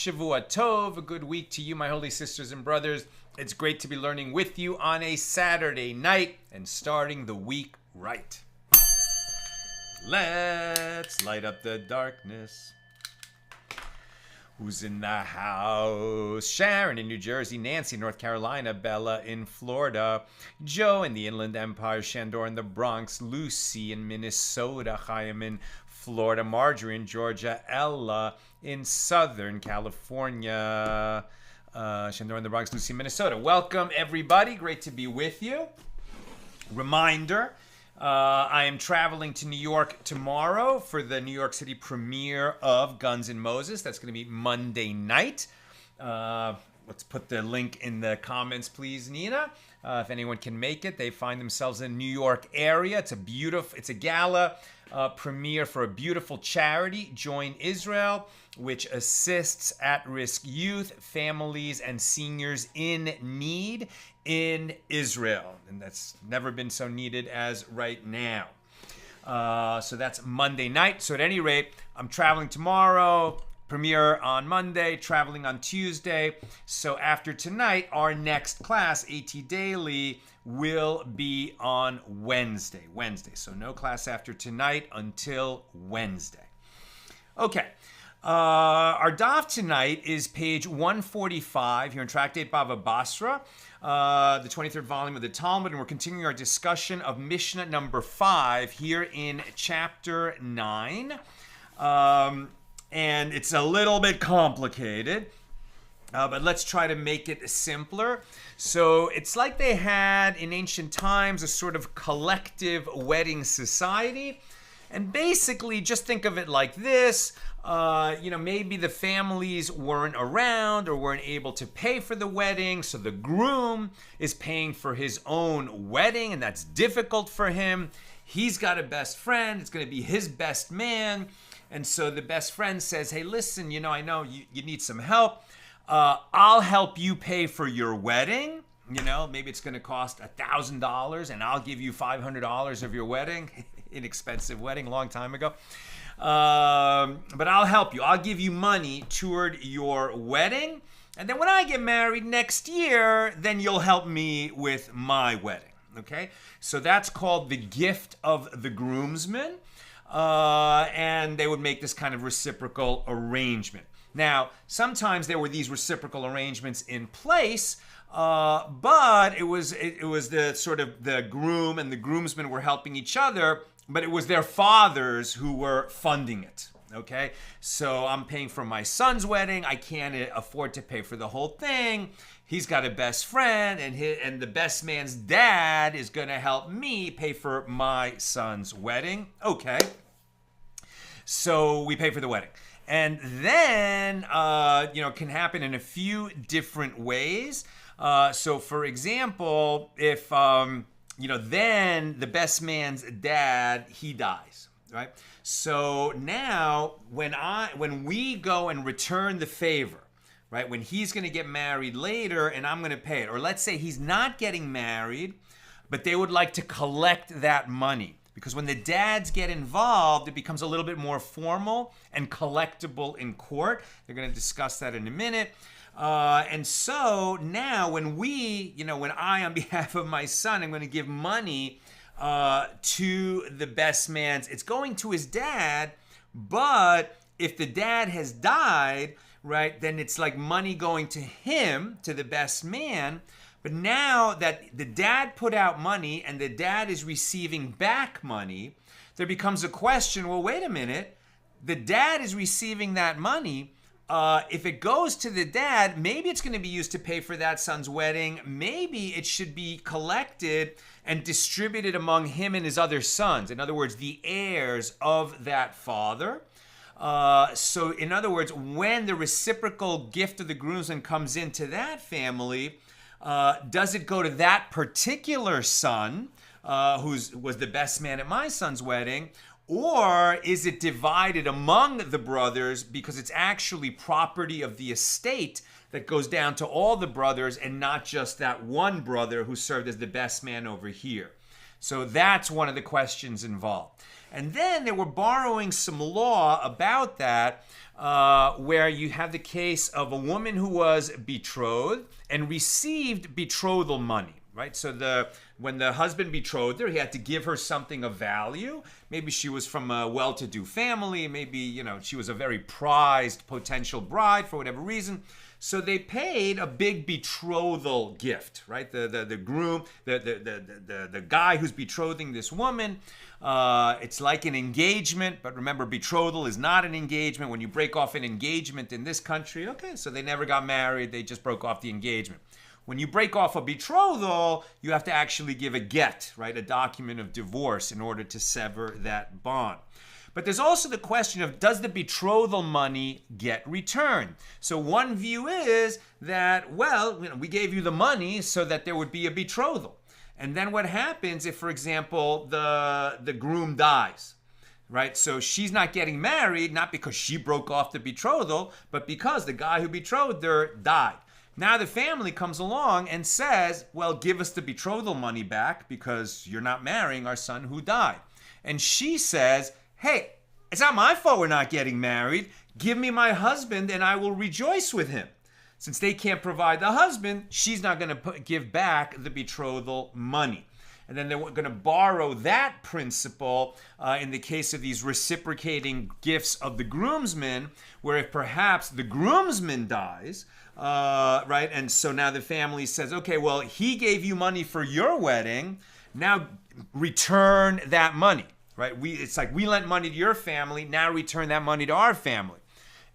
Shavua Tov, a good week to you, my holy sisters and brothers. It's great to be learning with you on a Saturday night and starting the week right. Let's light up the darkness. Who's in the house? Sharon in New Jersey, Nancy in North Carolina, Bella in Florida, Joe in the Inland Empire, Shandor in the Bronx, Lucy in Minnesota, Chaim in Florida, Marjorie in Georgia, Ella in Southern California, Shandor in the Bronx, Lucy in Minnesota. Welcome, everybody. Great to be with you. Reminder, I am traveling to New York tomorrow for the New York City premiere of Guns N' Moses. That's going to be Monday night. Let's put the link in the comments, please, Nina. If anyone can make it, they find themselves in the New York area. It's a gala premiere for a beautiful charity, Join Israel, which assists at-risk youth, families, and seniors in need in Israel. And that's never been so needed as right now. So that's Monday night. So at any rate, I'm traveling tomorrow, premiere on Monday, traveling on Tuesday. So after tonight, our next class, AT Daily, will be on Wednesday. So no class after tonight until Wednesday. Okay. Our daf tonight is page 145 here in Tractate Bava Basra, the 23rd volume of the Talmud, and we're continuing our discussion of Mishnah number 5 here in chapter 9. And it's a little bit complicated, but let's try to make it simpler. So it's like they had in ancient times a sort of collective wedding society. And basically, just think of it like this. Maybe the families weren't around or weren't able to pay for the wedding. So the groom is paying for his own wedding, and that's difficult for him. He's got a best friend. It's going to be his best man. And so the best friend says, hey, listen, I know you need some help. I'll help you pay for your wedding. Maybe it's going to cost $1,000 and I'll give you $500 of your wedding. Inexpensive wedding, a long time ago. But I'll help you. I'll give you money toward your wedding. And then when I get married next year, then you'll help me with my wedding. Okay? So that's called the gift of the groomsmen. And they would make this kind of reciprocal arrangement. Now, sometimes there were these reciprocal arrangements in place, but it was the sort of the groom and the groomsmen were helping each other, but it was their fathers who were funding it. Okay, so I'm paying for my son's wedding. I can't afford to pay for the whole thing. He's got a best friend, and the best man's dad is going to help me pay for my son's wedding. Okay, so we pay for the wedding. And then, can happen in a few different ways. So, for example, if, then the best man's dad, he dies, right? So now when we go and return the favor, right, when he's going to get married later and I'm going to pay it, or let's say he's not getting married, but they would like to collect that money. Because when the dads get involved, it becomes a little bit more formal and collectible in court. They're going to discuss that in a minute. And so now when I, on behalf of my son, I'm going to give money to the best man's, it's going to his dad. But if the dad has died, right, then it's like money going to him, to the best man. But now that the dad put out money and the dad is receiving back money, there becomes a question, well, wait a minute. The dad is receiving that money. If it goes to the dad, maybe it's going to be used to pay for that son's wedding. Maybe it should be collected and distributed among him and his other sons. In other words, the heirs of that father. So in other words, when the reciprocal gift of the groomsmen comes into that family, does it go to that particular son who was the best man at my son's wedding? Or is it divided among the brothers because it's actually property of the estate that goes down to all the brothers and not just that one brother who served as the best man over here? So that's one of the questions involved. And then they were borrowing some law about that, where you have the case of a woman who was betrothed and received betrothal money, right? So when the husband betrothed her, he had to give her something of value. Maybe she was from a well-to-do family. Maybe, she was a very prized potential bride for whatever reason. So they paid a big betrothal gift, right? The groom, the guy who's betrothing this woman. It's like an engagement, but remember, betrothal is not an engagement. When you break off an engagement in this country, okay, so they never got married. They just broke off the engagement. When you break off a betrothal, you have to actually give a get, right? A document of divorce in order to sever that bond. But there's also the question of, does the betrothal money get returned? So one view is that, we gave you the money so that there would be a betrothal. And then what happens if, for example, the groom dies, right? So she's not getting married, not because she broke off the betrothal, but because the guy who betrothed her died. Now the family comes along and says, well, give us the betrothal money back because you're not marrying our son who died. And she says, hey, it's not my fault we're not getting married. Give me my husband and I will rejoice with him. Since they can't provide the husband, she's not going to give back the betrothal money. And then they're going to borrow that principle in the case of these reciprocating gifts of the groomsmen, where if perhaps the groomsman dies, right, and so now the family says, okay, well, he gave you money for your wedding, now return that money, right? It's like we lent money to your family, now return that money to our family.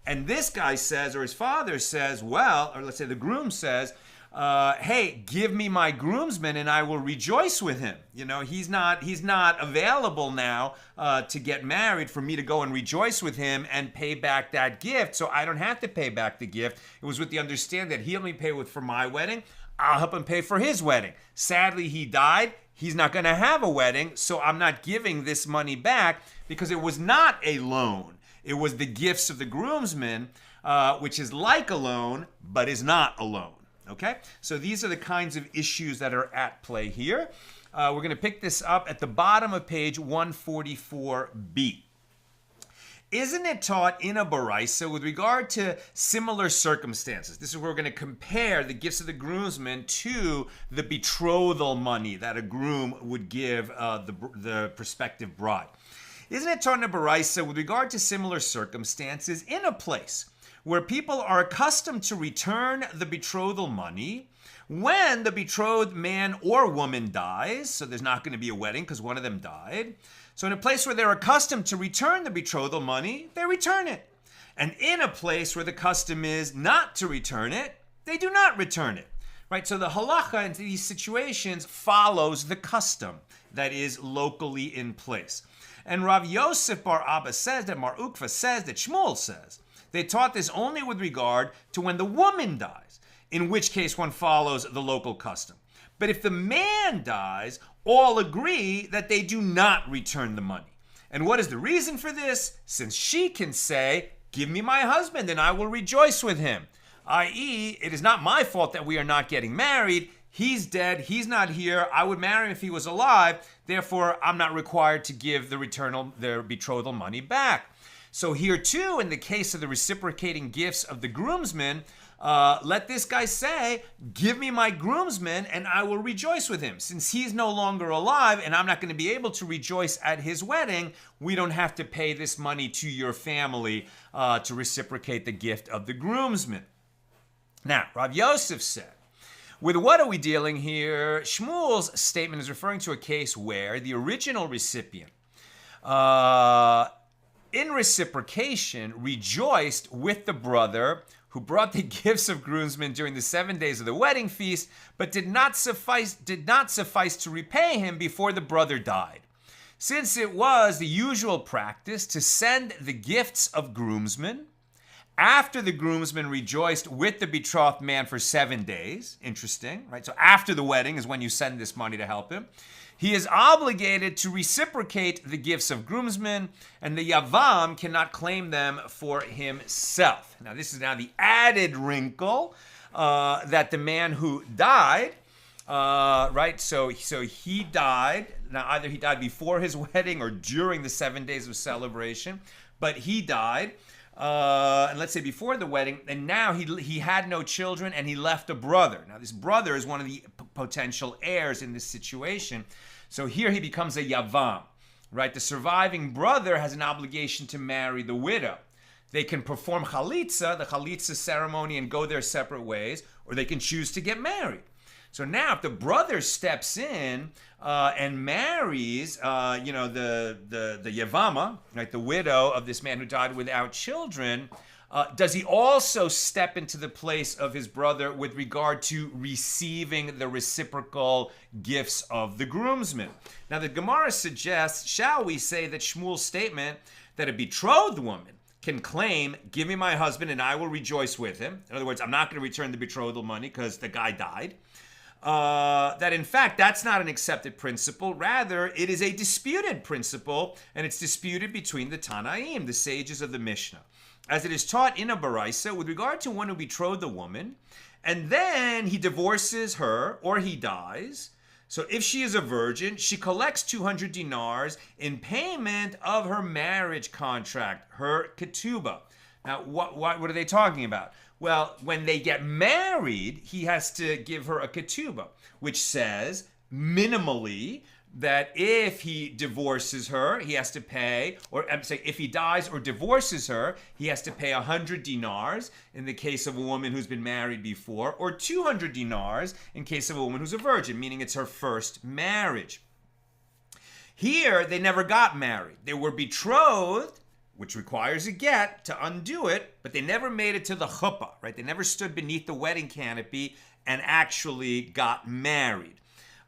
And this guy says, or his father says, well, or let's say the groom says, hey, give me my groomsman and I will rejoice with him. He's not available now to get married for me to go and rejoice with him and pay back that gift. So I don't have to pay back the gift. It was with the understanding that he'll help me pay for my wedding. I'll help him pay for his wedding. Sadly, he died. He's not going to have a wedding. So I'm not giving this money back because it was not a loan. It was the gifts of the groomsmen, which is like a loan, but is not a loan. Okay? So these are the kinds of issues that are at play here. We're going to pick this up at the bottom of page 144b. Isn't it taught in a baraisa with regard to similar circumstances? This is where we're going to compare the gifts of the groomsmen to the betrothal money that a groom would give the prospective bride. Isn't it taught in a baraisa with regard to similar circumstances in a place where people are accustomed to return the betrothal money, When the betrothed man or woman dies, so there's not going to be a wedding because one of them died. So in a place where they're accustomed to return the betrothal money, they return it. And in a place where the custom is not to return it, they do not return it. Right? So the halacha in these situations follows the custom that is locally in place. And Rav Yosef bar Abba says that Mar Ukva says that Shmuel says they taught this only with regard to when the woman dies, in which case one follows the local custom. But if the man dies, all agree that they do not return the money. And what is the reason for this? Since she can say, give me my husband and I will rejoice with him. I.e., it is not my fault that we are not getting married. He's dead. He's not here. I would marry him if he was alive. Therefore, I'm not required to give their betrothal money back. So here too, in the case of the reciprocating gifts of the groomsmen, let this guy say, give me my groomsmen and I will rejoice with him. Since he's no longer alive and I'm not going to be able to rejoice at his wedding, we don't have to pay this money to your family to reciprocate the gift of the groomsmen. Now, Rav Yosef said, with what are we dealing here? Shmuel's statement is referring to a case where the original recipient, in reciprocation, rejoiced with the brother who brought the gifts of groomsmen during the 7 days of the wedding feast, but did not suffice to repay him before the brother died. Since it was the usual practice to send the gifts of groomsmen after the groomsmen rejoiced with the betrothed man for 7 days, interesting, right? So after the wedding is when you send this money to help him. He is obligated to reciprocate the gifts of groomsmen, and the Yavam cannot claim them for himself. Now, this is now the added wrinkle that the man who died, right? So he died. Now, either he died before his wedding or during the 7 days of celebration, but he died. And let's say before the wedding, and now he had no children and he left a brother. Now this brother is one of the potential heirs in this situation. So here he becomes a yavam, right? The surviving brother has an obligation to marry the widow. They can perform chalitza, the chalitza ceremony, and go their separate ways, or they can choose to get married. So now if the brother steps in and marries, the Yavama, right, the widow of this man who died without children, does he also step into the place of his brother with regard to receiving the reciprocal gifts of the groomsmen? Now the Gemara suggests, shall we say that Shmuel's statement that a betrothed woman can claim, give me my husband and I will rejoice with him. In other words, I'm not going to return the betrothal money because the guy died. That in fact, that's not an accepted principle. Rather, it is a disputed principle, and it's disputed between the Tanaim, the sages of the Mishna. As it is taught in a Baraisa, with regard to one who betrothed a woman, and then he divorces her, or he dies. So if she is a virgin, she collects 200 dinars in payment of her marriage contract, her ketubah. Now, what are they talking about? Well, when they get married, he has to give her a ketubah, which says minimally that if he divorces her, he has to pay, or I'm saying if he dies or divorces her, he has to pay 100 dinars in the case of a woman who's been married before, or 200 dinars in case of a woman who's a virgin, meaning it's her first marriage. Here, they never got married. They were betrothed, which requires a get to undo it, but they never made it to the chuppah, right? They never stood beneath the wedding canopy and actually got married.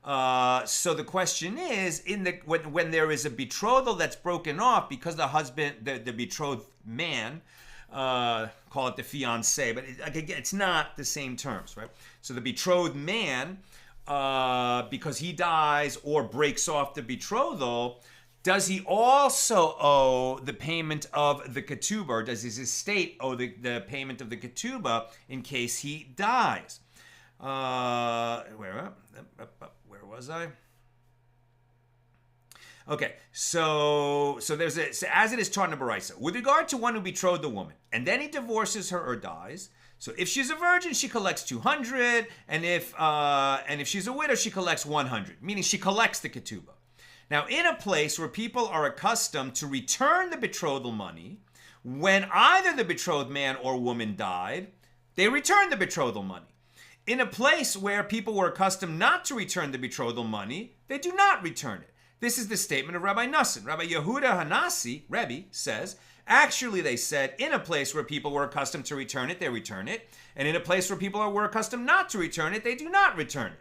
So the question is, when there is a betrothal that's broken off because the husband, the betrothed man, call it the fiancee, but it's not the same terms, right? So the betrothed man, because he dies or breaks off the betrothal, does he also owe the payment of the ketubah, or does his estate owe the payment of the ketubah in case he dies? Where was I? Okay, so there's as it is taught in the Baraisa, with regard to one who betrothed the woman, and then he divorces her or dies. So if she's a virgin, she collects 200, and if she's a widow, she collects 100, meaning she collects the ketubah. Now, in a place where people are accustomed to return the betrothal money, when either the betrothed man or woman died, they return the betrothal money. In a place where people were accustomed not to return the betrothal money, they do not return it. This is the statement of Rabbi Nassan. Rabbi Yehuda Hanassi, Rebbe, says, actually, they said, in a place where people were accustomed to return it, they return it. And in a place where people were accustomed not to return it, they do not return it.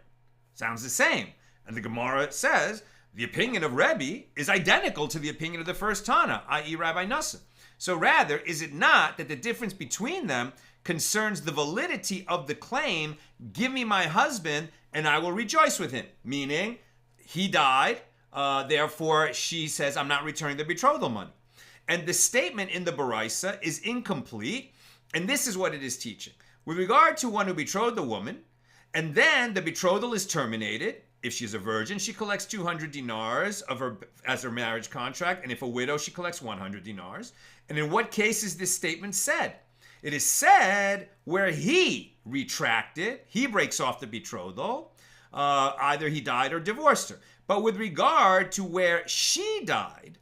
Sounds the same. And the Gemara says, the opinion of Rebbe is identical to the opinion of the first Tana, i.e. Rabbi Nassan. So rather, is it not that the difference between them concerns the validity of the claim, give me my husband and I will rejoice with him? Meaning, he died, therefore she says, I'm not returning the betrothal money. And the statement in the Baraisa is incomplete, and this is what it is teaching. With regard to one who betrothed a woman, and then the betrothal is terminated, if she's a virgin, she collects 200 dinars as her marriage contract, and if a widow, she collects 100 dinars. And in what case is this statement said? It is said where he retracted, he breaks off the betrothal, either he died or divorced her. But with regard to where she died,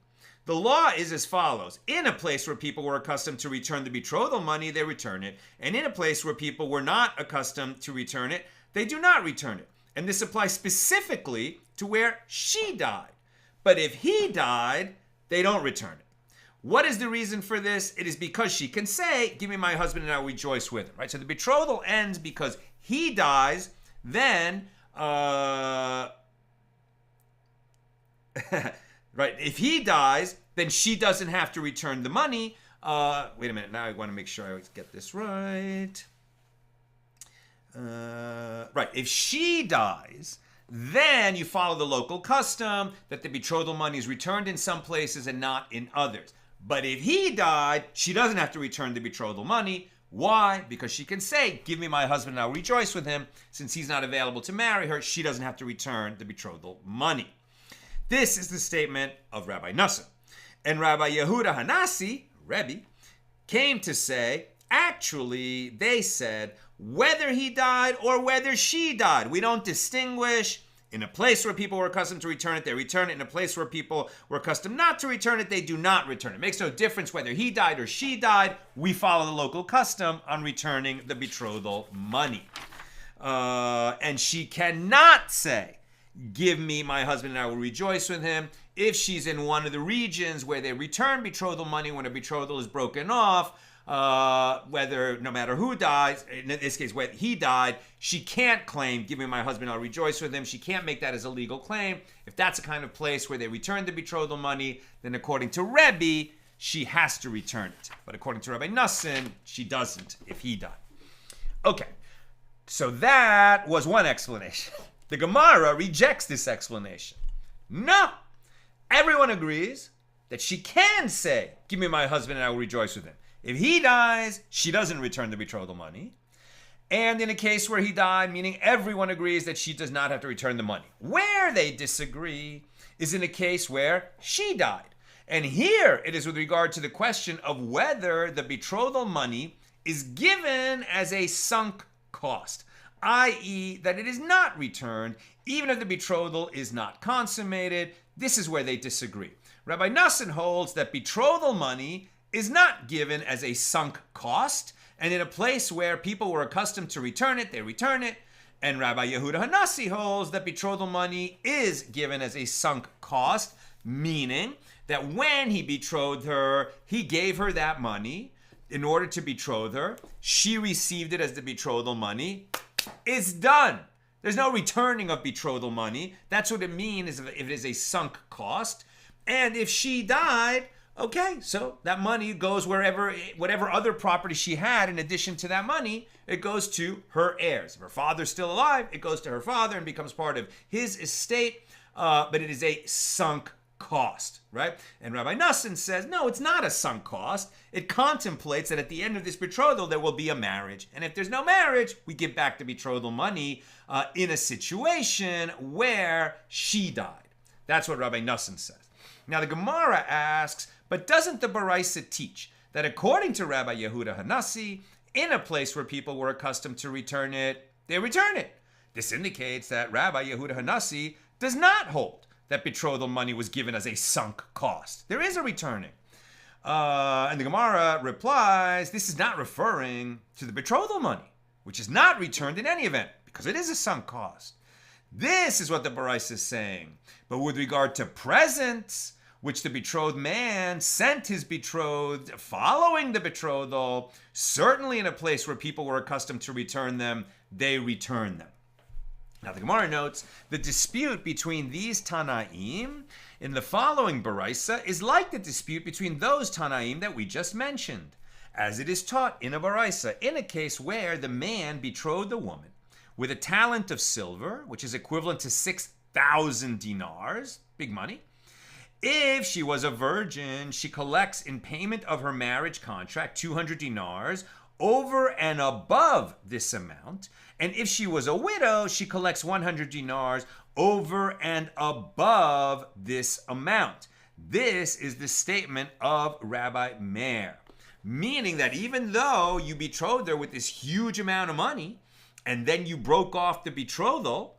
the law is as follows. In a place where people were accustomed to return the betrothal money, they return it. And in a place where people were not accustomed to return it, they do not return it. And this applies specifically to where she died. But if he died, they don't return it. What is the reason for this? It is because she can say, give me my husband and I will rejoice with him. Right? So the betrothal ends because he dies, then right, if he dies, then she doesn't have to return the money. Wait a minute, now I want to make sure I get this right. Right, if she dies, then you follow the local custom that the betrothal money is returned in some places and not in others. But if he died, she doesn't have to return the betrothal money. Why? Because she can say, give me my husband and I'll rejoice with him. Since he's not available to marry her, she doesn't have to return the betrothal money. This is the statement of Rabbi Nassan. And Rabbi Yehuda Hanassi, Rebbe, came to say, actually, they said, whether he died or whether she died, we don't distinguish. In a place where people were accustomed to return it, they return it. In a place where people were accustomed not to return it, they do not return it. It makes no difference whether he died or she died. We follow the local custom on returning the betrothal money. And she cannot say, give me my husband and I will rejoice with him, if she's in one of the regions where they return betrothal money when a betrothal is broken off, whether, no matter who dies, in this case, when he died, she can't claim, give me my husband, I'll rejoice with him. She can't make that as a legal claim. If that's a kind of place where they return the betrothal money, then according to Rebbe, she has to return it. But according to Rabbi Nassan, she doesn't if he died. Okay, so that was one explanation. The Gemara rejects this explanation. No, everyone agrees that she can say, give me my husband and I will rejoice with him. If he dies, she doesn't return the betrothal money. And in a case where he died, meaning everyone agrees that she does not have to return the money. Where they disagree is in a case where she died. And here it is with regard to the question of whether the betrothal money is given as a sunk cost, i.e. that it is not returned even if the betrothal is not consummated. This is where they disagree. Rabbi Nassan holds that betrothal money is not given as a sunk cost, and in a place where people were accustomed to return it, they return it. And Rabbi Yehuda Hanassi holds that betrothal money is given as a sunk cost, meaning that when he betrothed her, he gave her that money in order to betroth her. She received it as the betrothal money. It's done. There's no returning of betrothal money. That's what it means if it is a sunk cost. And if she died, okay, so that money goes wherever, whatever other property she had in addition to that money, it goes to her heirs. If her father's still alive, it goes to her father and becomes part of his estate, but it is a sunk cost, right? And Rabbi Nassan says, no, it's not a sunk cost. It contemplates that at the end of this betrothal, there will be a marriage. And if there's no marriage, we give back the betrothal money in a situation where she died. That's what Rabbi Nassan says. Now the Gemara asks, but doesn't the Baraisa teach that according to Rabbi Yehuda Hanassi, in a place where people were accustomed to return it, they return it? This indicates that Rabbi Yehuda Hanassi does not hold that betrothal money was given as a sunk cost. There is a returning. And the Gemara replies, this is not referring to the betrothal money. which is not returned in any event, because it is a sunk cost. This is what the Baraisa is saying. But with regard to presents, which the betrothed man sent his betrothed following the betrothal, certainly in a place where people were accustomed to return them, they return them. Now the Gemara notes, the dispute between these Tanaim in the following Baraisa is like the dispute between those Tanaim that we just mentioned, as it is taught in a Baraisa, in a case where the man betrothed the woman with a talent of silver, which is equivalent to 6,000 dinars, big money. If she was a virgin, she collects in payment of her marriage contract 200 dinars over and above this amount. And if she was a widow, she collects 100 dinars over and above this amount. This is the statement of Rabbi Meir, meaning that even though you betrothed her with this huge amount of money, and then you broke off the betrothal,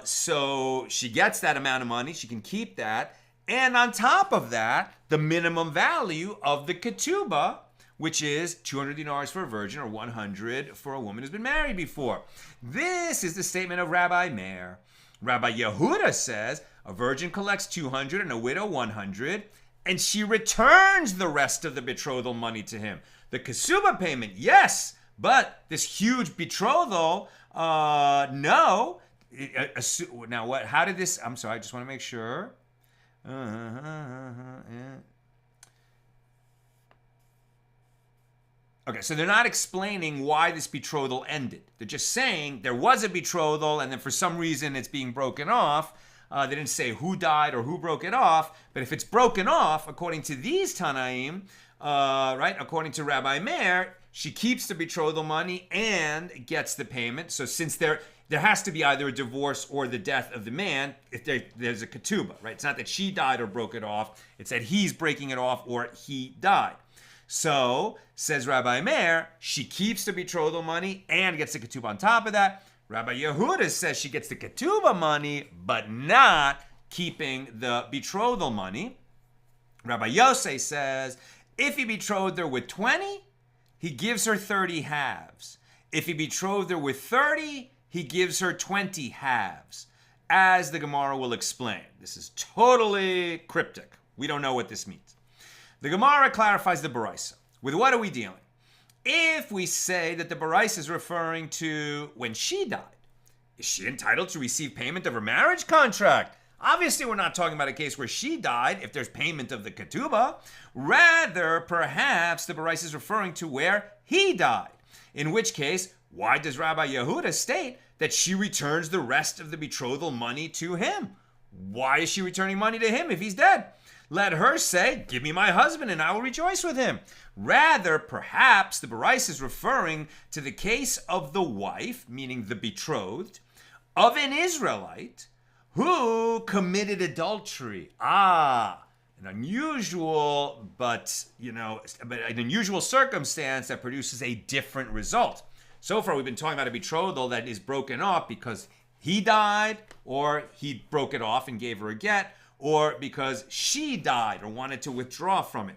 so she gets that amount of money, she can keep that, and on top of that, the minimum value of the ketubah, which is 200 dinars for a virgin or 100 for a woman who's been married before. This is the statement of Rabbi Meir. Rabbi Yehuda says a virgin collects 200 and a widow 100, and she returns the rest of the betrothal money to him. The ketubah payment, yes, but this huge betrothal, no. Now what? How did this? I'm sorry, I just want to make sure. Okay, so they're not explaining why this betrothal ended. They're just saying there was a betrothal, and then for some reason it's being broken off. They didn't say who died or who broke it off, but if it's broken off, according to these Tanaim, right, according to Rabbi Meir, she keeps the betrothal money and gets the payment. So since there has to be either a divorce or the death of the man, if there's a ketubah, right? It's not that she died or broke it off. It's that he's breaking it off or he died. So, says Rabbi Meir, she keeps the betrothal money and gets the ketubah on top of that. Rabbi Yehuda says she gets the ketubah money, but not keeping the betrothal money. Rabbi Yosei says, if he betrothed her with 20, he gives her 30 halves. If he betrothed her with 30, he gives her 20 halves. As the Gemara will explain. This is totally cryptic. We don't know what this means. The Gemara clarifies the Baraisa. With what are we dealing? If we say that the Baraisa is referring to when she died, is she entitled to receive payment of her marriage contract? Obviously, we're not talking about a case where she died if there's payment of the ketubah. Rather, perhaps the Baraisa is referring to where he died. In which case, why does Rabbi Yehuda state that she returns the rest of the betrothal money to him? Why is she returning money to him if he's dead? Let her say, give me my husband and I will rejoice with him. Rather, perhaps the Baraisa is referring to the case of the wife, meaning the betrothed, of an Israelite who committed adultery. An unusual, but an unusual circumstance that produces a different result. So far, we've been talking about a betrothal that is broken off because he died, or he broke it off and gave her a get, or because she died or wanted to withdraw from it.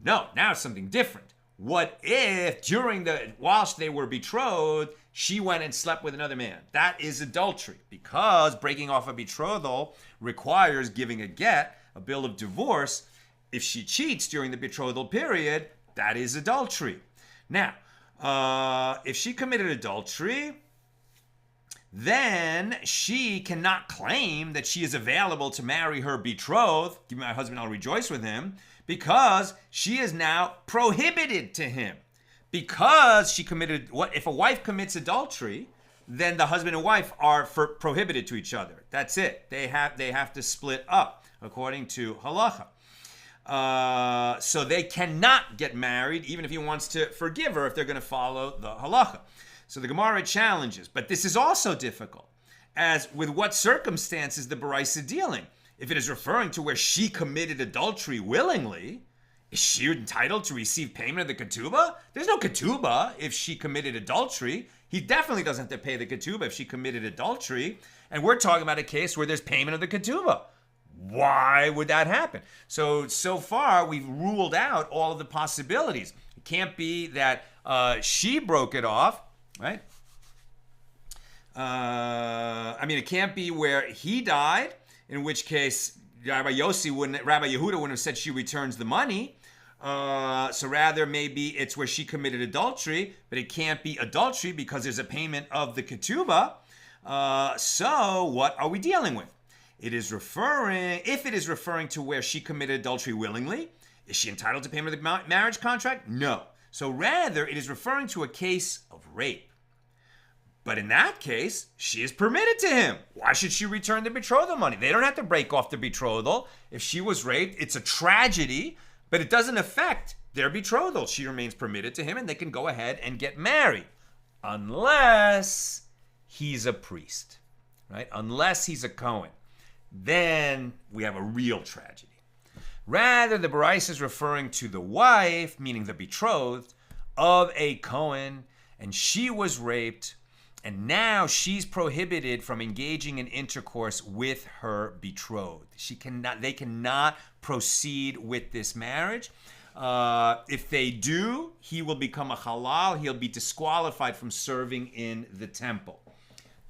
No, now it's something different. What if whilst they were betrothed, she went and slept with another man? That is adultery, because breaking off a betrothal requires giving a get, a bill of divorce. If she cheats during the betrothal period, that is adultery. Now, if she committed adultery, then she cannot claim that she is available to marry her betrothed, give me my husband, I'll rejoice with him, because she is now prohibited to him. Because she committed, if a wife commits adultery, then the husband and wife are prohibited to each other. That's it. They have to split up, according to halacha. So they cannot get married, even if he wants to forgive her, if they're going to follow the halacha. So the Gemara challenges, but this is also difficult, as with what circumstances the Baraisa dealing? If it is referring to where she committed adultery willingly, is she entitled to receive payment of the ketubah? There's no ketubah if she committed adultery. He definitely doesn't have to pay the ketubah if she committed adultery. And we're talking about a case where there's payment of the ketubah. Why would that happen? So far, we've ruled out all of the possibilities. It can't be that she broke it off right? It can't be where he died, in which case Rabbi Yehuda wouldn't have said she returns the money. So rather, maybe it's where she committed adultery, but it can't be adultery because there's a payment of the ketubah. So what are we dealing with? If it is referring to where she committed adultery willingly, is she entitled to payment of the marriage contract? No. So rather, it is referring to a case of rape. But in that case, she is permitted to him. Why should she return the betrothal money? They don't have to break off the betrothal. If she was raped, it's a tragedy, but it doesn't affect their betrothal. She remains permitted to him, and they can go ahead and get married. Unless he's a priest, right? Unless he's a Cohen. Then we have a real tragedy. Rather, the Baraisa is referring to the wife, meaning the betrothed, of a Cohen, and she was raped, and now she's prohibited from engaging in intercourse with her betrothed. They cannot proceed with this marriage. If they do, he will become a halal. He'll be disqualified from serving in the temple.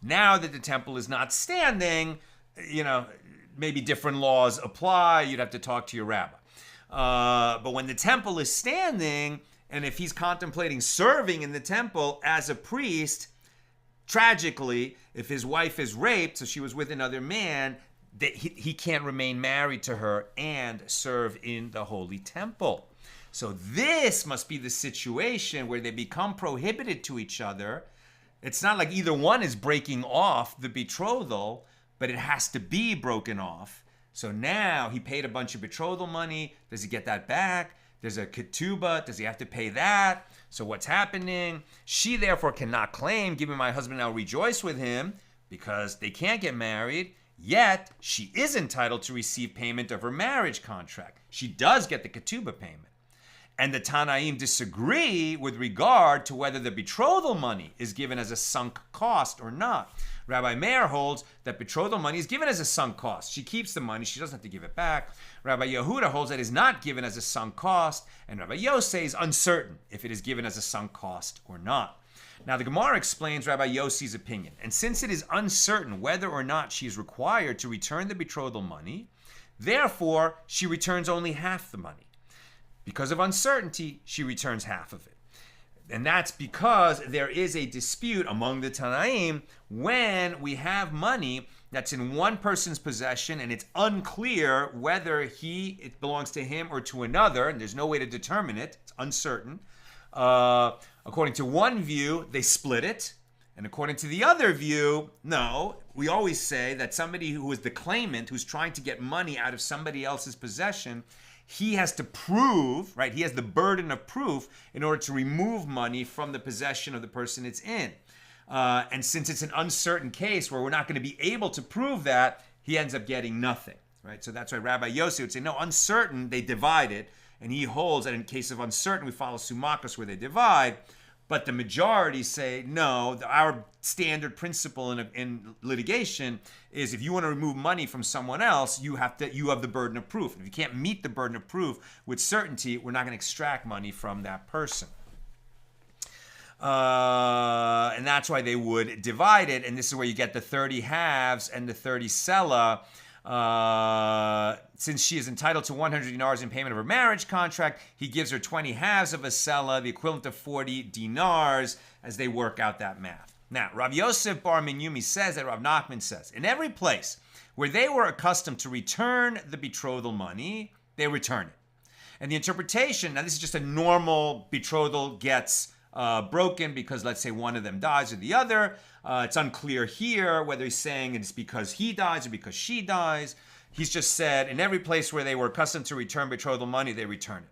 Now that the temple is not standing, maybe different laws apply. You'd have to talk to your rabbi. But when the temple is standing, and if he's contemplating serving in the temple as a priest, tragically, if his wife is raped, so she was with another man, he can't remain married to her and serve in the holy temple. So this must be the situation where they become prohibited to each other. It's not like either one is breaking off the betrothal, but it has to be broken off. So now he paid a bunch of betrothal money. Does he get that back? There's a ketubah. Does he have to pay that? So what's happening? She therefore cannot claim, give me my husband, I'll rejoice with him, because they can't get married. Yet she is entitled to receive payment of her marriage contract. She does get the ketubah payment. And the Tanaim disagree with regard to whether the betrothal money is given as a sunk cost or not. Rabbi Meir holds that betrothal money is given as a sunk cost. She keeps the money. She doesn't have to give it back. Rabbi Yehuda holds that it is not given as a sunk cost. And Rabbi Yossi is uncertain if it is given as a sunk cost or not. Now, the Gemara explains Rabbi Yossi's opinion. And since it is uncertain whether or not she is required to return the betrothal money, therefore, she returns only half the money. Because of uncertainty, she returns half of it. And that's because there is a dispute among the Tanaim when we have money that's in one person's possession and it's unclear whether it belongs to him or to another, and there's no way to determine it. It's uncertain. According to one view, they split it. And according to the other view, no. We always say that somebody who is the claimant, who's trying to get money out of somebody else's possession, he has to prove, right? He has the burden of proof in order to remove money from the possession of the person it's in. And since it's an uncertain case where we're not going to be able to prove that, he ends up getting nothing, right? So that's why Rabbi Yossi would say, no, uncertain, they divide it. And he holds that in case of uncertain, we follow Sumakos where they divide. But the majority say, no, our standard principle in litigation is if you want to remove money from someone else, you have the burden of proof. If you can't meet the burden of proof with certainty, we're not going to extract money from that person. And that's why they would divide it. And this is where you get the 30 halves and the 30 sela. Since she is entitled to 100 dinars in payment of her marriage contract, he gives her 20 halves of a sela, the equivalent of 40 dinars, as they work out that math. Now, Rav Yosef Bar Minyumi says that Rav Nachman says, in every place where they were accustomed to return the betrothal money, they return it. And the interpretation, now this is just a normal betrothal gets broken because let's say one of them dies or the other. It's unclear here whether he's saying it's because he dies or because she dies. He's just said in every place where they were accustomed to return betrothal money, they return it.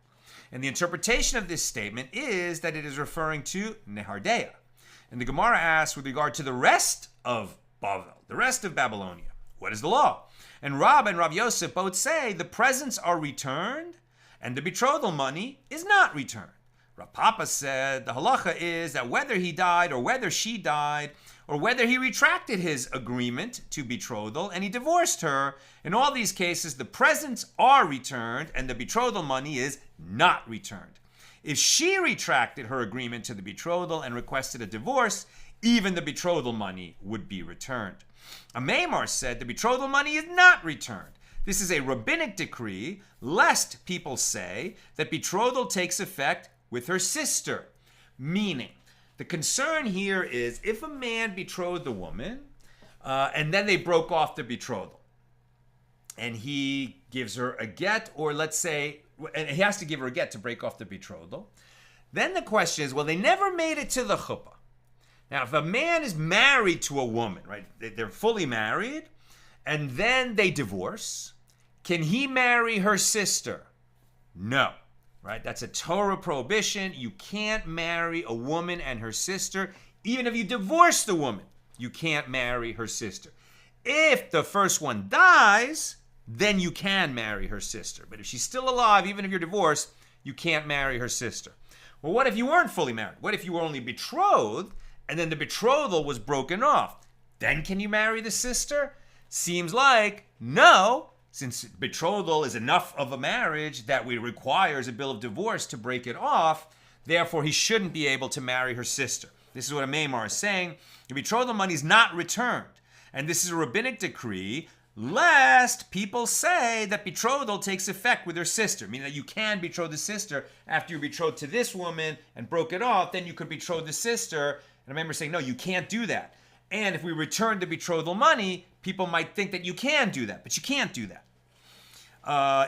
And the interpretation of this statement is that it is referring to Nehardea. And the Gemara asks with regard to the rest of Bavel, the rest of Babylonia, what is the law? And Rab and Rav Yosef both say the presents are returned and the betrothal money is not returned. Rav Papa said the halacha is that whether he died or whether she died or whether he retracted his agreement to betrothal and he divorced her, in all these cases the presents are returned and the betrothal money is not returned. If she retracted her agreement to the betrothal and requested a divorce, even the betrothal money would be returned. A Maimar said the betrothal money is not returned. This is a rabbinic decree, lest people say that betrothal takes effect with her sister. Meaning, the concern here is if a man betrothed a woman and then they broke off the betrothal and he gives her a get, or let's say, and he has to give her a get to break off the betrothal, then the question is, well, they never made it to the chuppah. Now, if a man is married to a woman, right, they're fully married, and then they divorce, can he marry her sister? No, right? That's a Torah prohibition. You can't marry a woman and her sister. Even if you divorce the woman, you can't marry her sister. If the first one dies, then you can marry her sister. But if she's still alive, even if you're divorced, you can't marry her sister. Well, what if you weren't fully married? What if you were only betrothed and then the betrothal was broken off? Then can you marry the sister? Seems like no, since betrothal is enough of a marriage that requires a bill of divorce to break it off. Therefore, he shouldn't be able to marry her sister. This is what a Maimar is saying. The betrothal money is not returned. And this is a rabbinic decree, lest people say that betrothal takes effect with her sister, meaning that you can betroth the sister after you're betrothed to this woman and broke it off, then you could betroth the sister. And I remember saying, no, you can't do that. And if we return the betrothal money, people might think that you can do that, but you can't do that.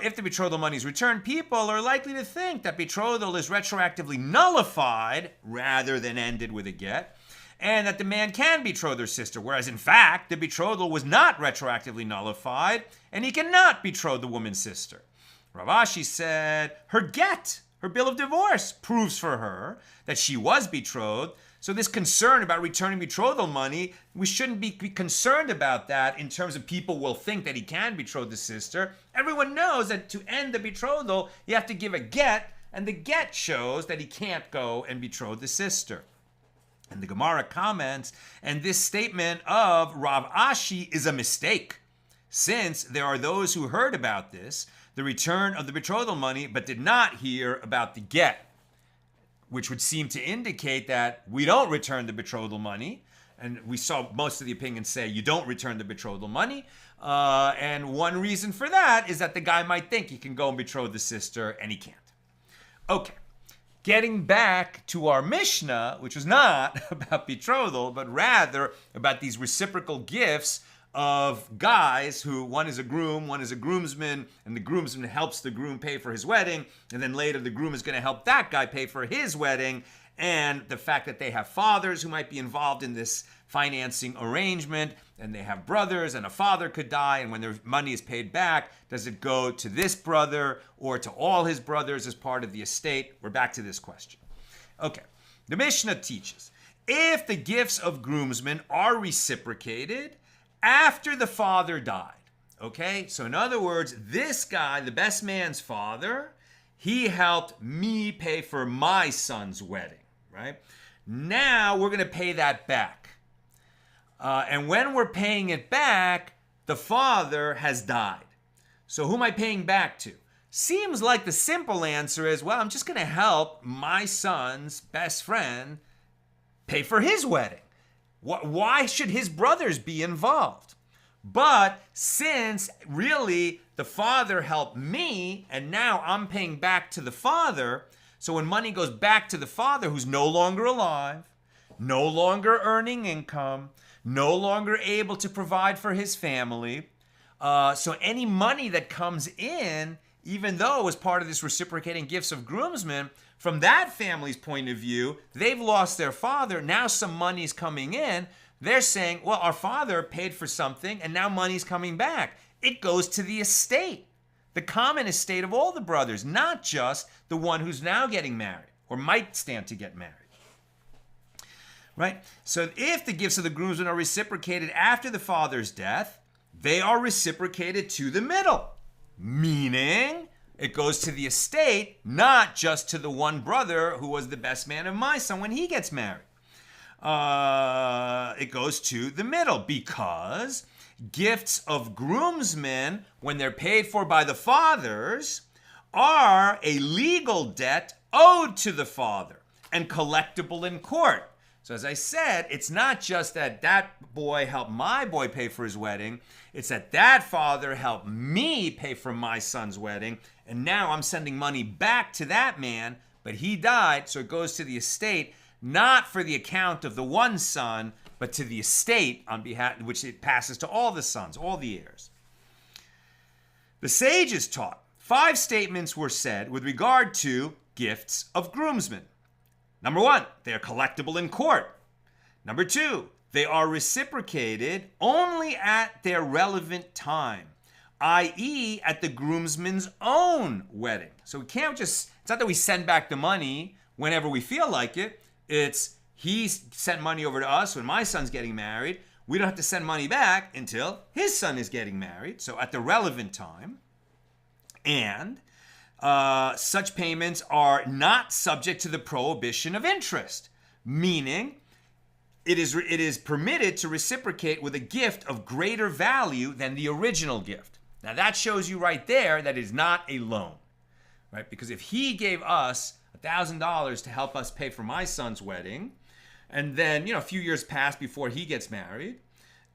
If the betrothal money is returned, people are likely to think that betrothal is retroactively nullified rather than ended with a get, and that the man can betroth their sister, whereas in fact, the betrothal was not retroactively nullified, and he cannot betroth the woman's sister. Rav Ashi said, her get, her bill of divorce, proves for her that she was betrothed. So this concern about returning betrothal money, we shouldn't be concerned about that in terms of people will think that he can betroth the sister. Everyone knows that to end the betrothal, you have to give a get, and the get shows that he can't go and betroth the sister. And the Gemara comments, and this statement of Rav Ashi is a mistake, since there are those who heard about this, the return of the betrothal money, but did not hear about the get, which would seem to indicate that we don't return the betrothal money. And we saw most of the opinions say you don't return the betrothal money. And one reason for that is that the guy might think he can go and betroth the sister, and he can't. Okay. Getting back to our Mishnah, which was not about betrothal, but rather about these reciprocal gifts of guys who, one is a groom, one is a groomsman, and the groomsman helps the groom pay for his wedding, and then later the groom is going to help that guy pay for his wedding, and the fact that they have fathers who might be involved in this financing arrangement, and they have brothers, and a father could die, and when their money is paid back, does it go to this brother or to all his brothers as part of the estate? We're back to this question. Okay, the Mishnah teaches, if the gifts of groomsmen are reciprocated after the father died, okay? So in other words, this guy, the best man's father, he helped me pay for my son's wedding, right? Now we're going to pay that back. And when we're paying it back, the father has died. So who am I paying back to? Seems like the simple answer is, well, I'm just going to help my son's best friend pay for his wedding. Why should his brothers be involved? But since really the father helped me and now I'm paying back to the father, so when money goes back to the father who's no longer alive, no longer earning income, no longer able to provide for his family, so any money that comes in, even though it was part of this reciprocating gifts of groomsmen, from that family's point of view, they've lost their father. Now some money's coming in. They're saying, well, our father paid for something and now money's coming back. It goes to the estate, the common estate of all the brothers, not just the one who's now getting married or might stand to get married. Right? So if the gifts of the groomsmen are reciprocated after the father's death, they are reciprocated to the middle, meaning it goes to the estate, not just to the one brother who was the best man of my son when he gets married. It goes to the middle because gifts of groomsmen, when they're paid for by the fathers, are a legal debt owed to the father and collectible in court. So as I said, it's not just that that boy helped my boy pay for his wedding. It's that that father helped me pay for my son's wedding. And now I'm sending money back to that man, but he died, so it goes to the estate, not for the account of the one son, but to the estate on behalf, which it passes to all the sons, all the heirs. The sages taught 5 statements were said with regard to gifts of groomsmen. Number 1, they are collectible in court. Number 2, they are reciprocated only at their relevant time, i.e. at the groomsman's own wedding. So we can't just, it's not that we send back the money whenever we feel like it. It's he sent money over to us when my son's getting married. We don't have to send money back until his son is getting married. So at the relevant time. And such payments are not subject to the prohibition of interest, meaning it is permitted to reciprocate with a gift of greater value than the original gift. Now that shows you right there that it is not a loan, right? Because if he gave us $1,000 to help us pay for my son's wedding, and then, a few years pass before he gets married,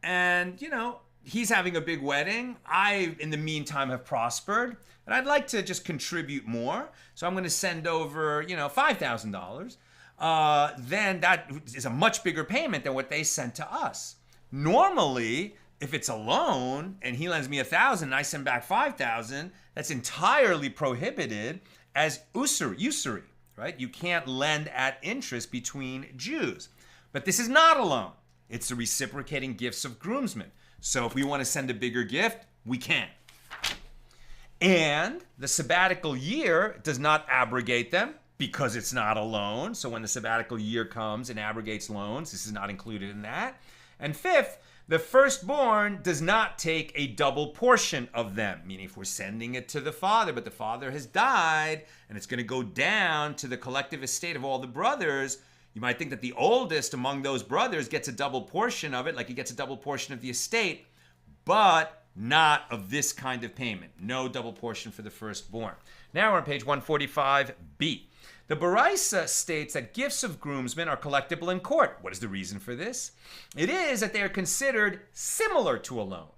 and, he's having a big wedding. I, in the meantime, have prospered, and I'd like to just contribute more. So I'm going to send over, $5,000. Then that is a much bigger payment than what they sent to us. Normally, if it's a loan and he lends me $1,000 and I send back $5,000, that's entirely prohibited as usury, right? You can't lend at interest between Jews. But this is not a loan. It's the reciprocating gifts of groomsmen. So if we want to send a bigger gift, we can. And the sabbatical year does not abrogate them because it's not a loan. So when the sabbatical year comes and abrogates loans, this is not included in that. And 5th, the firstborn does not take a double portion of them, meaning if we're sending it to the father, but the father has died and it's going to go down to the collective estate of all the brothers, you might think that the oldest among those brothers gets a double portion of it, like he gets a double portion of the estate, but not of this kind of payment. No double portion for the firstborn. Now we're on page 145b. The Baraisa states that gifts of groomsmen are collectible in court. What is the reason for this? It is that they are considered similar to a loan.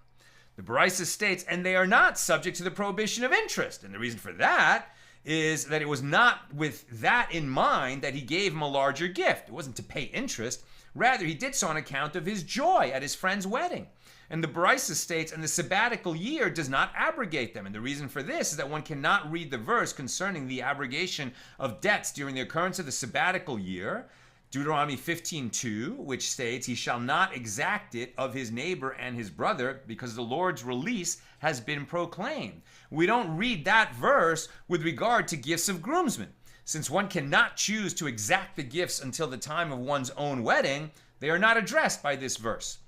The Baraisa states, and they are not subject to the prohibition of interest. And the reason for that is that it was not with that in mind that he gave him a larger gift. It wasn't to pay interest. Rather, he did so on account of his joy at his friend's wedding. And the Baraisa states, and the sabbatical year does not abrogate them. And the reason for this is that one cannot read the verse concerning the abrogation of debts during the occurrence of the sabbatical year, Deuteronomy 15:2, which states, he shall not exact it of his neighbor and his brother, because the Lord's release has been proclaimed. We don't read that verse with regard to gifts of groomsmen. Since one cannot choose to exact the gifts until the time of one's own wedding, they are not addressed by this verse.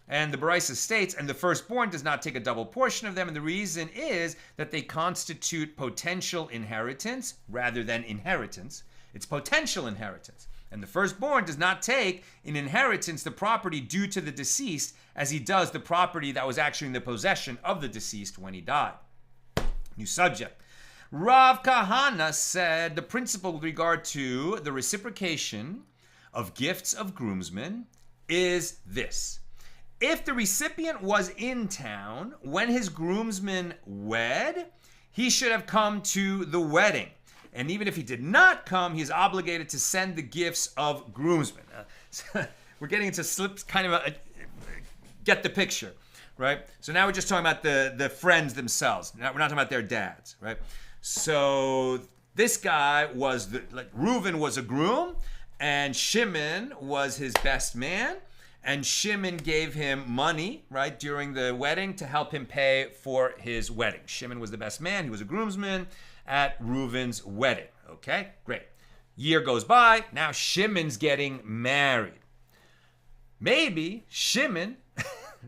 And the Baraisa states, and the firstborn does not take a double portion of them, and the reason is that they constitute potential inheritance rather than inheritance. It's potential inheritance. And the firstborn does not take in inheritance the property due to the deceased as he does the property that was actually in the possession of the deceased when he died. New subject. Rav Kahana said the principle with regard to the reciprocation of gifts of groomsmen is this. If the recipient was in town when his groomsmen wed, he should have come to the wedding. And even if he did not come, he is obligated to send the gifts of groomsmen. We're getting into slips, kind of get the picture, right? So now we're just talking about the friends themselves. We're not talking about their dads, right? So this guy was, Reuven was a groom, and Shimon was his best man. And Shimon gave him money, right, during the wedding to help him pay for his wedding. Shimon was the best man. He was a groomsman at Reuven's wedding. Okay, great. Year goes by. Now Shimon's getting married. Maybe Shimon,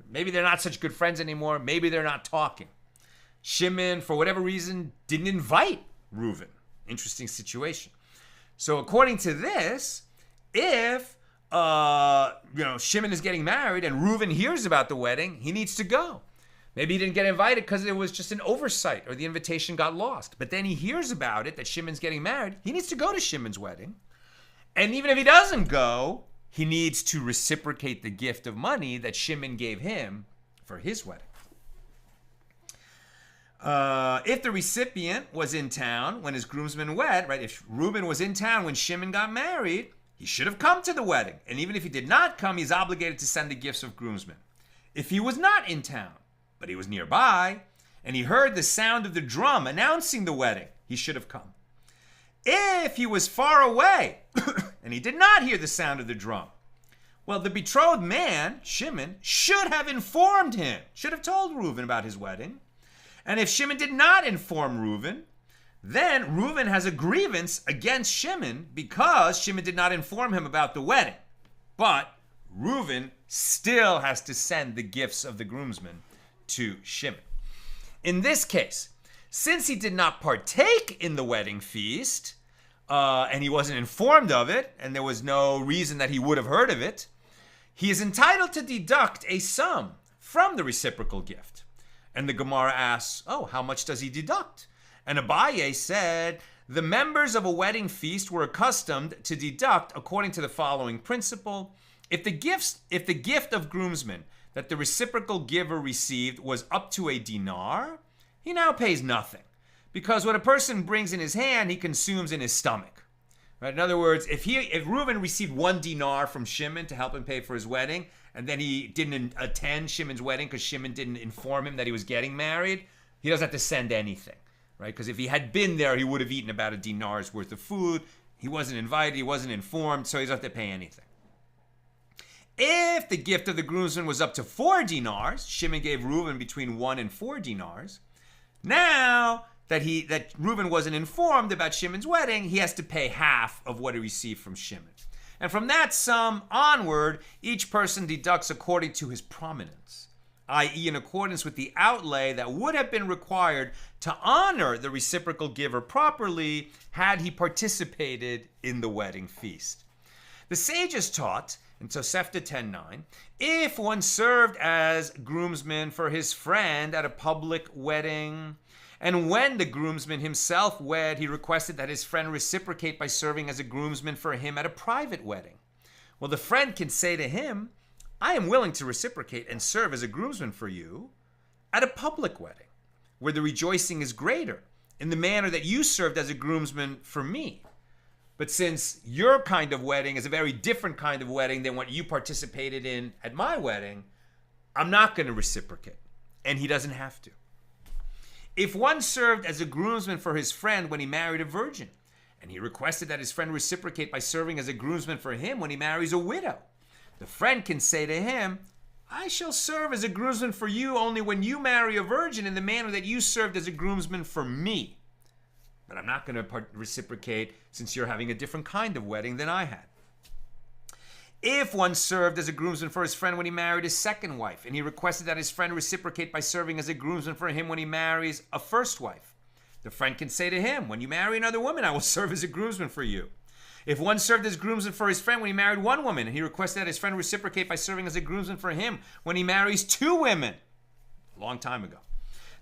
maybe they're not such good friends anymore. Maybe they're not talking. Shimon, for whatever reason, didn't invite Reuven. Interesting situation. So according to this, if Shimon is getting married and Reuven hears about the wedding, he needs to go. Maybe he didn't get invited because it was just an oversight or the invitation got lost. But then he hears about it, that Shimon's getting married. He needs to go to Shimon's wedding. And even if he doesn't go, he needs to reciprocate the gift of money that Shimon gave him for his wedding. If the recipient was in town when his groomsmen wed, right? If Reuben was in town when Shimon got married, he should have come to the wedding. And even if he did not come, he's obligated to send the gifts of groomsmen. If he was not in town, but he was nearby, and he heard the sound of the drum announcing the wedding, he should have come. If he was far away, and he did not hear the sound of the drum, well, the betrothed man, Shimon, should have informed him, should have told Reuben about his wedding. And if Shimon did not inform Reuben, then Reuben has a grievance against Shimon because Shimon did not inform him about the wedding. But Reuben still has to send the gifts of the groomsmen to Shimon. In this case, since he did not partake in the wedding feast, and he wasn't informed of it, and there was no reason that he would have heard of it, he is entitled to deduct a sum from the reciprocal gift. And the Gemara asks, how much does he deduct? And Abaye said, the members of a wedding feast were accustomed to deduct according to the following principle. If the gift of groomsmen that the reciprocal giver received was up to a dinar, he now pays nothing. Because what a person brings in his hand, he consumes in his stomach. Right? In other words, if Reuben received 1 dinar from Shimon to help him pay for his wedding, and then he didn't attend Shimon's wedding because Shimon didn't inform him that he was getting married, he doesn't have to send anything. Right? Because if he had been there, he would have eaten about a dinar's worth of food. He wasn't invited, he wasn't informed, so he doesn't have to pay anything. If the gift of the groomsmen was up to 4 dinars, Shimon gave Reuben between 1 and 4 dinars. Now that Reuben wasn't informed about Shimon's wedding, he has to pay half of what he received from Shimon. And from that sum onward, each person deducts according to his prominence, i.e. in accordance with the outlay that would have been required to honor the reciprocal giver properly had he participated in the wedding feast. The sages taught in Tosefta 10:9, if one served as groomsman for his friend at a public wedding, and when the groomsman himself wed, he requested that his friend reciprocate by serving as a groomsman for him at a private wedding. Well, the friend can say to him, I am willing to reciprocate and serve as a groomsman for you at a public wedding, where the rejoicing is greater, in the manner that you served as a groomsman for me. But since your kind of wedding is a very different kind of wedding than what you participated in at my wedding, I'm not going to reciprocate. And he doesn't have to. If one served as a groomsman for his friend when he married a virgin, and he requested that his friend reciprocate by serving as a groomsman for him when he marries a widow, the friend can say to him, I shall serve as a groomsman for you only when you marry a virgin in the manner that you served as a groomsman for me. But I'm not going to reciprocate since you're having a different kind of wedding than I had. If one served as a groomsman for his friend when he married his second wife, and he requested that his friend reciprocate by serving as a groomsman for him when he marries a first wife, the friend can say to him, when you marry another woman, I will serve as a groomsman for you. If one served as groomsman for his friend when he married one woman, and he requested that his friend reciprocate by serving as a groomsman for him when he marries 2 women, a long time ago,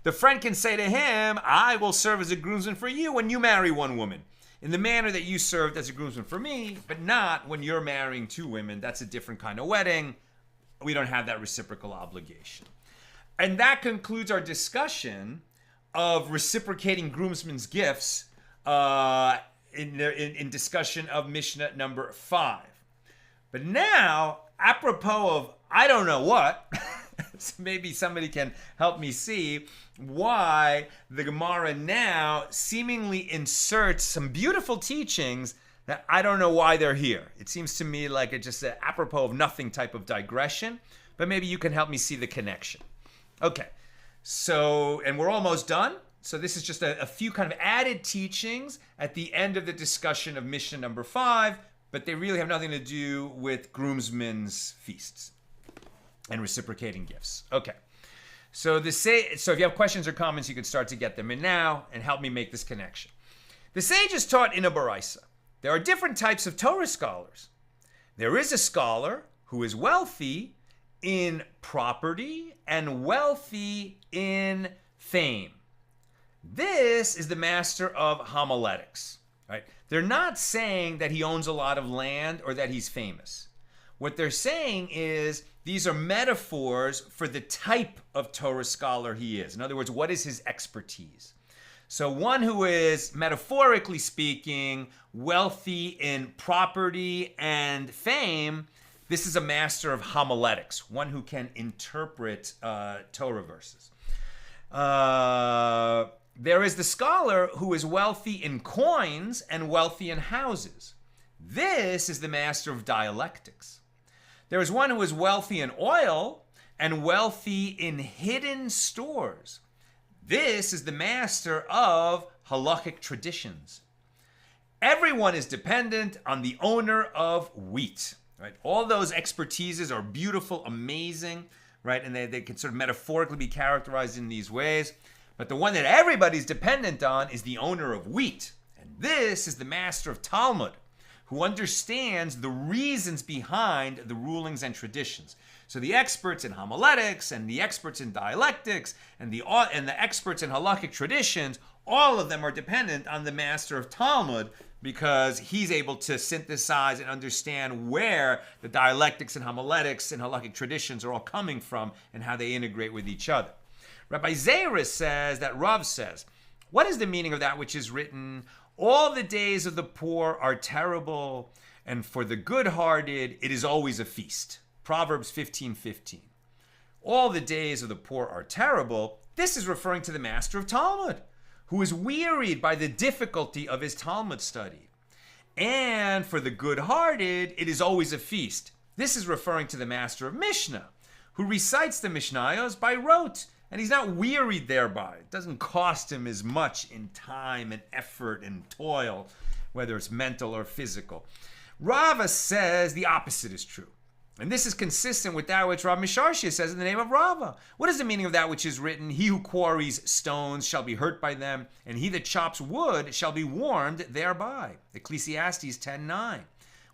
the friend can say to him, I will serve as a groomsman for you when you marry 1 woman, in the manner that you served as a groomsman for me, but not when you're marrying 2 women. That's a different kind of wedding. We don't have that reciprocal obligation. And that concludes our discussion of reciprocating groomsmen's gifts in discussion of Mishnah number 5. But now, apropos of I don't know what, so maybe somebody can help me see why the Gemara now seemingly inserts some beautiful teachings that I don't know why they're here. It seems to me like it's just an apropos of nothing type of digression, but maybe you can help me see the connection. Okay, so, and we're almost done. So this is just a few kind of added teachings at the end of the discussion of Mishnah number 5, but they really have nothing to do with groomsmen's feasts and reciprocating gifts. Okay. So if you have questions or comments, you can start to get them in now and help me make this connection. The sages taught in a baraisa. There are different types of Torah scholars. There is a scholar who is wealthy in property and wealthy in fame. This is the master of homiletics, right? They're not saying that he owns a lot of land or that he's famous. What they're saying is these are metaphors for the type of Torah scholar he is. In other words, what is his expertise? So one who is, metaphorically speaking, wealthy in property and fame, this is a master of homiletics, one who can interpret Torah verses. There is the scholar who is wealthy in coins and wealthy in houses. This is the master of dialectics. There is one who is wealthy in oil and wealthy in hidden stores. This is the master of halachic traditions. Everyone is dependent on the owner of wheat. Right? All those expertises are beautiful, amazing, right? And they can sort of metaphorically be characterized in these ways. But the one that everybody's dependent on is the owner of wheat. And this is the master of Talmud, who understands the reasons behind the rulings and traditions. So the experts in homiletics and the experts in dialectics and the experts in halakhic traditions, all of them are dependent on the master of Talmud because he's able to synthesize and understand where the dialectics and homiletics and halakhic traditions are all coming from and how they integrate with each other. Rabbi Zera says that Rav says, what is the meaning of that which is written? All the days of the poor are terrible, and for the good-hearted it is always a feast. Proverbs 15:15. All the days of the poor are terrible. This is referring to the master of Talmud, who is wearied by the difficulty of his Talmud study. And for the good-hearted it is always a feast. This is referring to the master of Mishna, who recites the Mishnayos by rote, and he's not wearied thereby. It doesn't cost him as much in time and effort and toil, whether it's mental or physical. Rava says the opposite is true. And this is consistent with that which Rav Misharshia says in the name of Rava. What is the meaning of that which is written? He who quarries stones shall be hurt by them, and he that chops wood shall be warmed thereby. Ecclesiastes 10:9.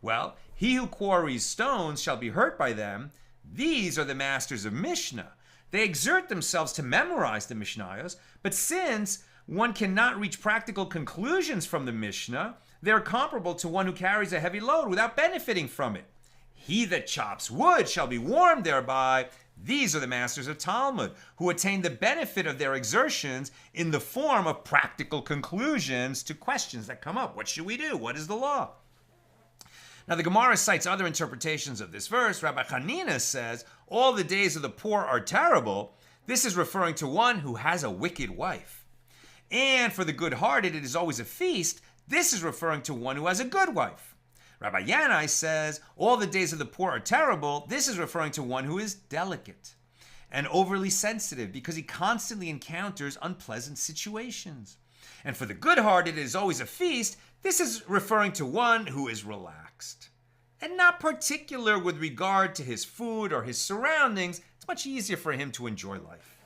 Well, he who quarries stones shall be hurt by them. These are the masters of Mishnah. They exert themselves to memorize the Mishnayos, but since one cannot reach practical conclusions from the Mishnah, they're comparable to one who carries a heavy load without benefiting from it. He that chops wood shall be warmed thereby. These are the masters of Talmud, who attain the benefit of their exertions in the form of practical conclusions to questions that come up. What should we do? What is the law? Now, the Gemara cites other interpretations of this verse. Rabbi Hanina says, all the days of the poor are terrible. This is referring to one who has a wicked wife. And for the good-hearted, it is always a feast. This is referring to one who has a good wife. Rabbi Yanai says, all the days of the poor are terrible. This is referring to one who is delicate and overly sensitive because he constantly encounters unpleasant situations. And for the good-hearted, it is always a feast. This is referring to one who is relaxed and not particular with regard to his food or his surroundings. It's much easier for him to enjoy life.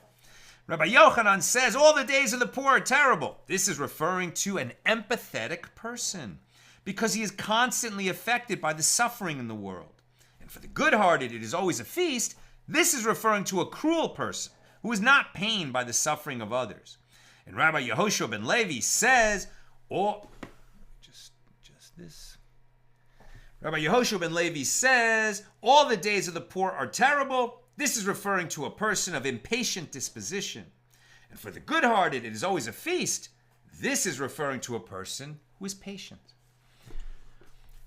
Rabbi Yochanan says, all the days of the poor are terrible. This is referring to an empathetic person because he is constantly affected by the suffering in the world. And for the good-hearted, it is always a feast. This is referring to a cruel person who is not pained by the suffering of others. And Rabbi Yehoshua ben Levi says, Rabbi Yehoshua ben Levi says, all the days of the poor are terrible. This is referring to a person of impatient disposition. And for the good-hearted, it is always a feast. This is referring to a person who is patient.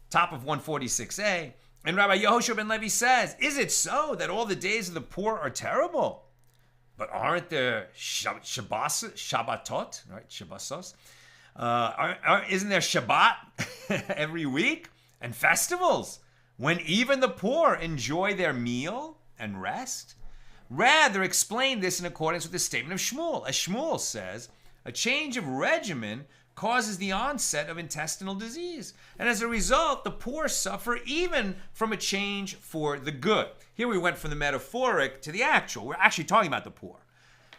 Top of 146a. And Rabbi Yehoshua ben Levi says, is it so that all the days of the poor are terrible? But aren't there Shabbatot, right? Shabbosos? Isn't there Shabbat every week? And festivals, when even the poor enjoy their meal and rest? Rather, explain this in accordance with the statement of Shmuel. As Shmuel says, a change of regimen causes the onset of intestinal disease. And as a result, the poor suffer even from a change for the good. Here we went from the metaphoric to the actual. We're actually talking about the poor,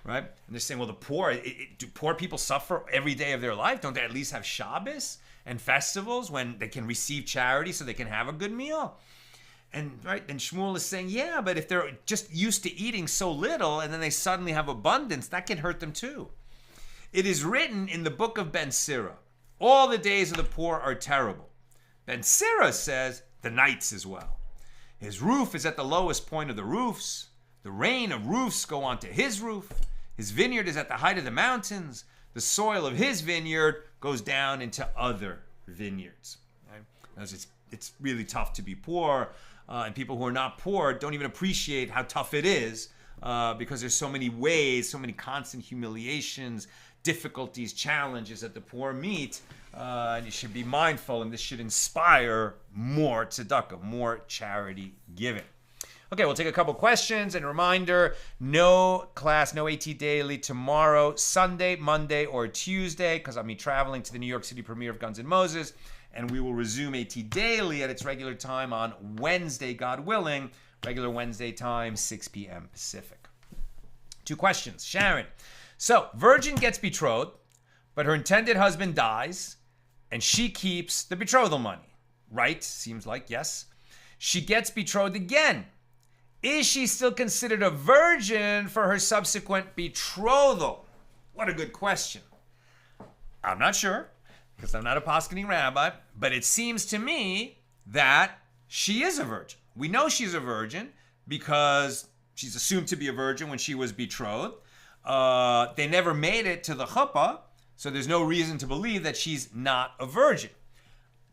right? And they're saying, well, the poor, do poor people suffer every day of their life? Don't they at least have Shabbos and festivals when they can receive charity so they can have a good meal? And Shmuel is saying, yeah, but if they're just used to eating so little and then they suddenly have abundance, that can hurt them too. It is written in the book of Ben Sira, all the days of the poor are terrible. Ben Sira says the nights as well. His roof is at the lowest point of the roofs. The rain of roofs go onto his roof. His vineyard is at the height of the mountains. The soil of his vineyard goes down into other vineyards. Right? It's really tough to be poor, and people who are not poor don't even appreciate how tough it is because there's so many ways, so many constant humiliations, difficulties, challenges that the poor meet, and you should be mindful, and this should inspire more tzedakah, more charity giving. Okay, we'll take a couple questions, and a reminder, no class, no AT Daily tomorrow, Sunday, Monday, or Tuesday, because I'll be traveling to the New York City premiere of Guns N' Moses, and we will resume AT Daily at its regular time on Wednesday, God willing, regular Wednesday time, 6 p.m. Pacific. 2 questions. Sharon. So, virgin gets betrothed, but her intended husband dies, and she keeps the betrothal money. Right? Seems like, yes. She gets betrothed again. Is she still considered a virgin for her subsequent betrothal? What a good question. I'm not sure, because I'm not a poskening rabbi, but it seems to me that she is a virgin. We know she's a virgin because she's assumed to be a virgin when she was betrothed. They never made it to the chuppah, so there's no reason to believe that she's not a virgin.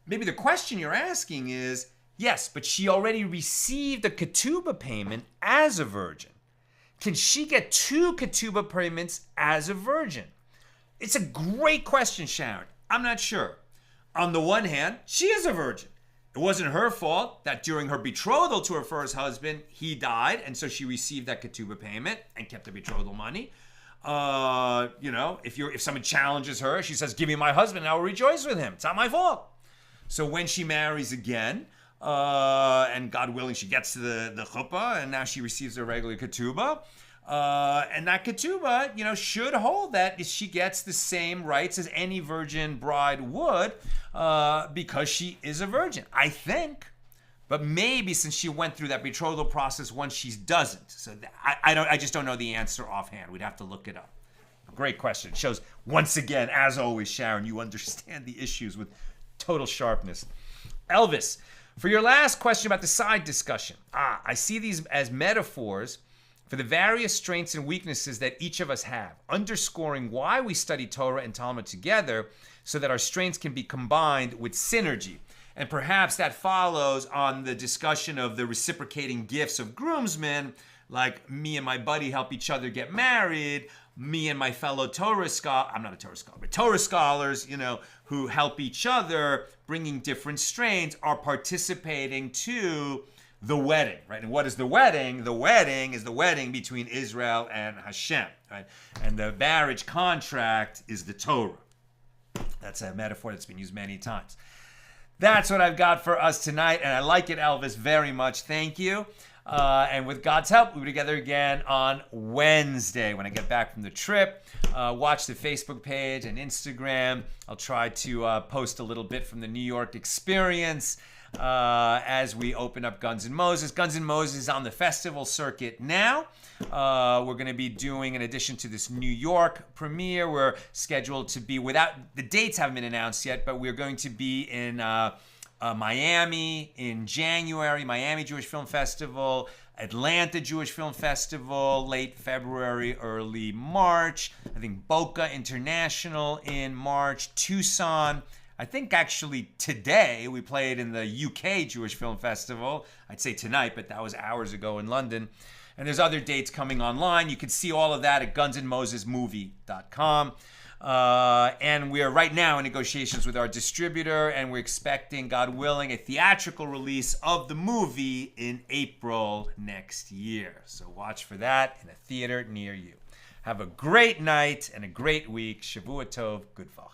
Maybe the question you're asking is, yes, but she already received a ketubah payment as a virgin. Can she get 2 ketubah payments as a virgin? It's a great question, Sharon. I'm not sure. On the one hand, she is a virgin. It wasn't her fault that during her betrothal to her first husband, he died, and so she received that ketubah payment and kept the betrothal money. If someone challenges her, she says, "Give me my husband, and I will rejoice with him. It's not my fault." So when she marries again, and God willing, she gets to the chuppah, and now she receives her regular ketubah. And that ketubah, should hold that she gets the same rights as any virgin bride would, because she is a virgin, I think. But maybe since she went through that betrothal process once, she doesn't. So I just don't know the answer offhand. We'd have to look it up. Great question. It shows, once again, as always, Sharon, you understand the issues with total sharpness. Elvis, for your last question about the side discussion, I see these as metaphors for the various strengths and weaknesses that each of us have, underscoring why we study Torah and Talmud together so that our strengths can be combined with synergy. And perhaps that follows on the discussion of the reciprocating gifts of groomsmen, like me and my buddy help each other get married, me and my fellow Torah scholar, I'm not a Torah scholar, but Torah scholars, who help each other, bringing different strains, are participating to the wedding, right? And what is the wedding? The wedding is the wedding between Israel and Hashem, right? And the marriage contract is the Torah. That's a metaphor that's been used many times. That's what I've got for us tonight, and I like it, Elvis, very much. Thank you. And with God's help, we'll be together again on Wednesday when I get back from the trip. Watch the Facebook page and Instagram. I'll try to post a little bit from the New York experience as we open up Guns N' Moses. Guns N' Moses is on the festival circuit now. We're going to be doing, in addition to this New York premiere, we're scheduled to be, the dates haven't been announced yet, but we're going to be in Miami in January, Miami Jewish Film Festival, Atlanta Jewish Film Festival, late February, early March. I think Boca International in March, Tucson. I think actually today we played in the UK Jewish Film Festival. I'd say tonight, but that was hours ago in London. And there's other dates coming online. You can see all of that at gunsandmosesmovie.com. And we are right now in negotiations with our distributor, and we're expecting, God willing, a theatrical release of the movie in April next year. So watch for that in a theater near you. Have a great night and a great week. Shavua Tov, Good Vach.